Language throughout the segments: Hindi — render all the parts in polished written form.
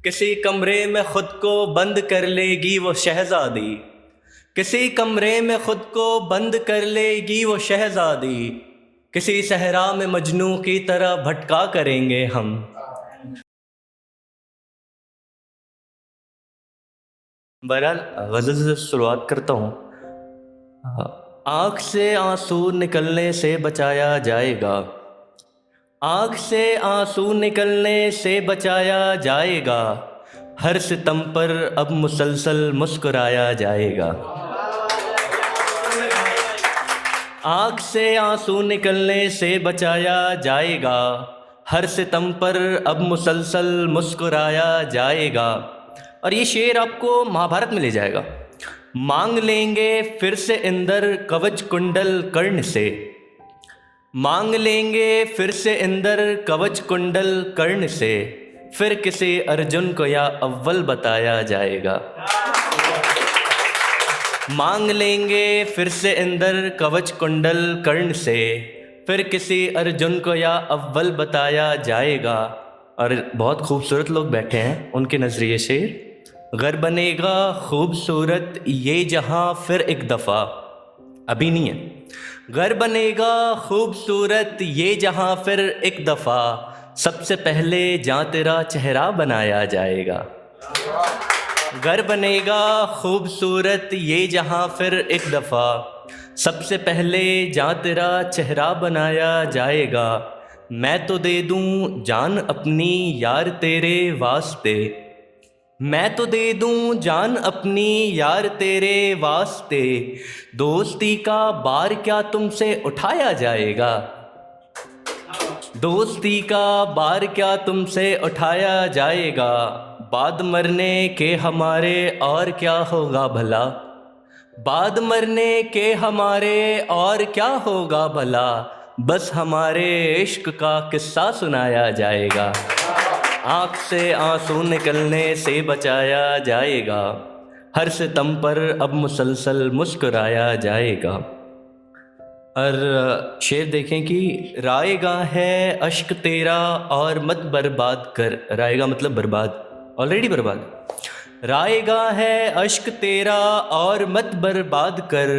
किसी कमरे में खुद को बंद कर लेगी वो शहजादी, किसी कमरे में खुद को बंद कर लेगी वो शहजादी, किसी सहरा में मजनू की तरह भटका करेंगे हम। बहरहाल गज़ल से शुरुआत करता हूँ। आँख से आंसू निकलने से बचाया जाएगा, आँख से आंसू निकलने से बचाया जाएगा, हर सितम पर अब मुसलसल मुस्कुराया जाएगा। आँख से आंसू निकलने से बचाया जाएगा, हर सितम पर अब मुसलसल मुस्कुराया जाएगा। और ये शेर आपको महाभारत में ले जाएगा। मांग लेंगे फिर से इंदर कवच कुंडल कर्ण से, मांग लेंगे फिर से इंदर कवच कुंडल कर्ण से, फिर किसी अर्जुन को या अव्वल बताया जाएगा। मांग लेंगे फिर से इंदर कवच कुंडल कर्ण से, फिर किसी अर्जुन को या अव्वल बताया जाएगा। और बहुत खूबसूरत लोग बैठे हैं, उनके नज़रिए शेर। गर बनेगा खूबसूरत ये जहां फिर एक दफ़ा, अभी नहीं है। घर बनेगा खूबसूरत ये जहां फिर एक दफ़ा, सबसे पहले जहाँ तेरा चेहरा बनाया जाएगा। घर बनेगा खूबसूरत ये जहां फिर एक दफ़ा, सबसे पहले जहाँ तेरा चेहरा बनाया जाएगा। मैं तो दे दूँ जान अपनी यार तेरे वास्ते, मैं तो दे दूँ जान अपनी यार तेरे वास्ते, दोस्ती का बार क्या तुमसे उठाया जाएगा। दोस्ती का बार क्या तुमसे उठाया जाएगा, बाद मरने के हमारे और क्या होगा भला, बाद मरने के हमारे और क्या होगा भला, बस हमारे इश्क का किस्सा सुनाया जाएगा। आँख से आंसू निकलने से बचाया जाएगा, हर सितम पर अब मुसलसल मुस्कुराया जाएगा। और शेर देखें कि राएगा है अश्क तेरा और मत बर्बाद कर, राएगा मतलब बर्बाद, ऑलरेडी बर्बाद। राएगा है अश्क तेरा और मत बर्बाद कर,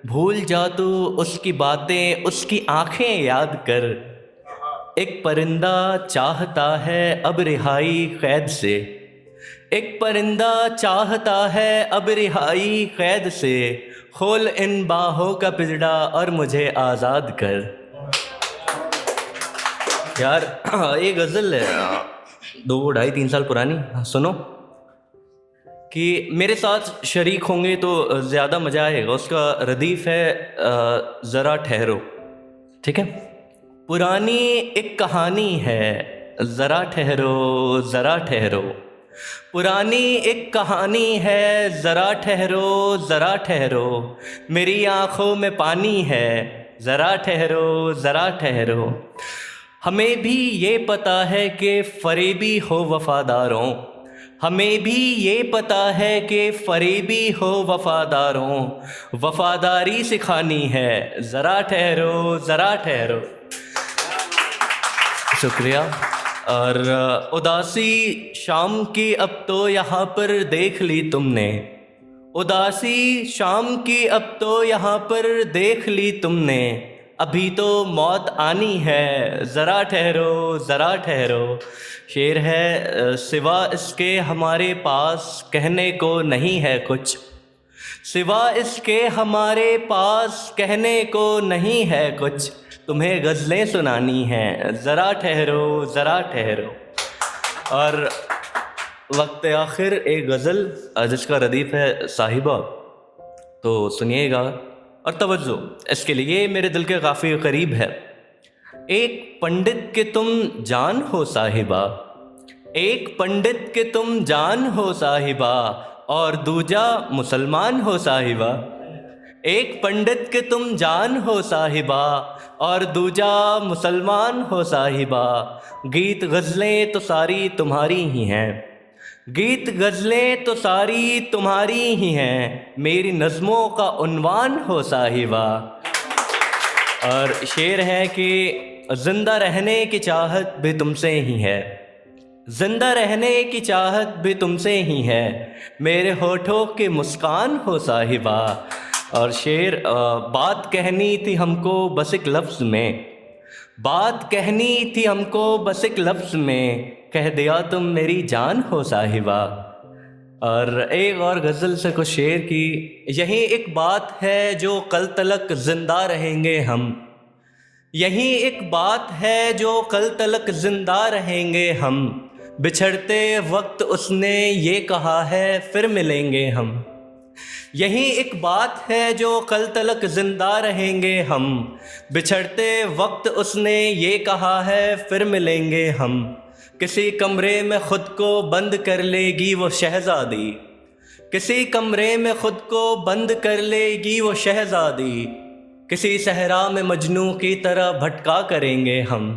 भूल जा तू उसकी बातें उसकी आंखें याद कर। एक परिंदा चाहता है अब रिहाई कैद से, एक परिंदा चाहता है अब रिहाई कैद से, खोल इन बाहों का पिंजड़ा और मुझे आज़ाद कर। यार ये गज़ल है 2-2.5-3 साल पुरानी, सुनो कि मेरे साथ शरीक होंगे तो ज़्यादा मज़ा आएगा। उसका रदीफ़ है ज़रा ठहरो, ठीक है। पुरानी एक कहानी है, ज़रा ठहरो ज़रा ठहरो, पुरानी एक कहानी है, ज़रा ठहरो ज़रा ठहरो, मेरी आँखों में पानी है, ज़रा ठहरो ज़रा ठहरो। हमें भी ये पता है कि फरेबी हो वफ़ादारों, हमें भी ये पता है कि फरेबी हो वफ़ादारों, वफ़ादारी सिखानी है, ज़रा ठहरो ज़रा ठहरो। शुक्रिया। और उदासी शाम की अब तो यहाँ पर देख ली तुमने, उदासी शाम की अब तो यहाँ पर देख ली तुमने, अभी तो मौत आनी है, ज़रा ठहरो ज़रा ठहरो। शेर है सिवा इसके हमारे पास कहने को नहीं है कुछ, सिवा इसके हमारे पास कहने को नहीं है कुछ, तुम्हें गज़लें सुनानी हैं, ज़रा ठहरो ज़रा ठहरो। और वक्त आखिर एक गज़ल जिसका रदीफ़ है साहिबा, तो सुनिएगा और तवज्जो, इसके लिए मेरे दिल के काफ़ी करीब है। एक पंडित के तुम जान हो साहिबा, एक पंडित के तुम जान हो साहिबा, और दूजा मुसलमान हो साहिबा। एक पंडित के तुम जान हो साहिबा, और दूजा मुसलमान हो साहिबा। गीत गज़लें तो सारी तुम्हारी ही हैं, गीत गज़लें तो सारी तुम्हारी ही हैं, मेरी नज़मों का उन्वान हो साहिबा। और शेर है कि ज़िंदा रहने की चाहत भी तुमसे ही है, जिंदा रहने की चाहत भी तुमसे ही है, मेरे होठों की मुस्कान हो साहिबा। और शेर बात कहनी थी हमको बस एक लफ्ज़ में, बात कहनी थी हमको बस एक लफ्ज़ में, कह दिया तुम मेरी जान हो साहिबा। और एक और गज़ल से कुछ शेर की, यही एक बात है जो कल तलक ज़िंदा रहेंगे हम, यही एक बात है जो कल तलक ज़िंदा रहेंगे हम, बिछड़ते वक्त उसने ये कहा है फिर मिलेंगे हम। यही एक बात है जो कल तलक ज़िंदा रहेंगे हम, बिछड़ते वक्त उसने ये कहा है फिर मिलेंगे हम। किसी कमरे में ख़ुद को बंद कर लेगी वो शहज़ादी, किसी कमरे में ख़ुद को बंद कर लेगी वो शहज़ादी, किसी सहरा में मजनू की तरह भटका करेंगे हम।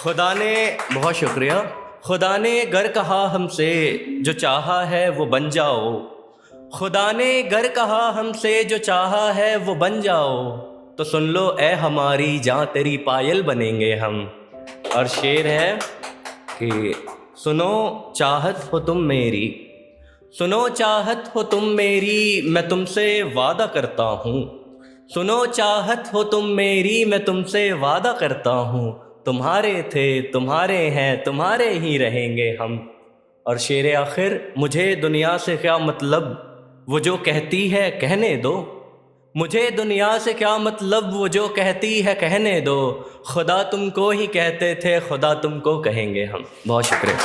खुदा ने, बहुत शुक्रिया, खुदा ने गर कहा हमसे जो चाहा है वो बन जाओ, खुदा ने गर कहा हमसे जो चाहा है वो बन जाओ, तो सुन लो ए हमारी जान तेरी पायल बनेंगे हम। और शेर है कि सुनो चाहत हो तुम मेरी, सुनो चाहत हो तुम मेरी, मैं तुमसे वादा करता हूँ, सुनो चाहत हो तुम मेरी, मैं तुमसे वादा करता हूँ, तुम्हारे थे तुम्हारे हैं तुम्हारे ही रहेंगे हम। और शेर आखिर, मुझे दुनिया से क्या मतलब वो जो कहती है कहने दो, मुझे दुनिया से क्या मतलब वो जो कहती है कहने दो, खुदा तुमको ही कहते थे खुदा तुमको कहेंगे हम। बहुत शुक्रिया।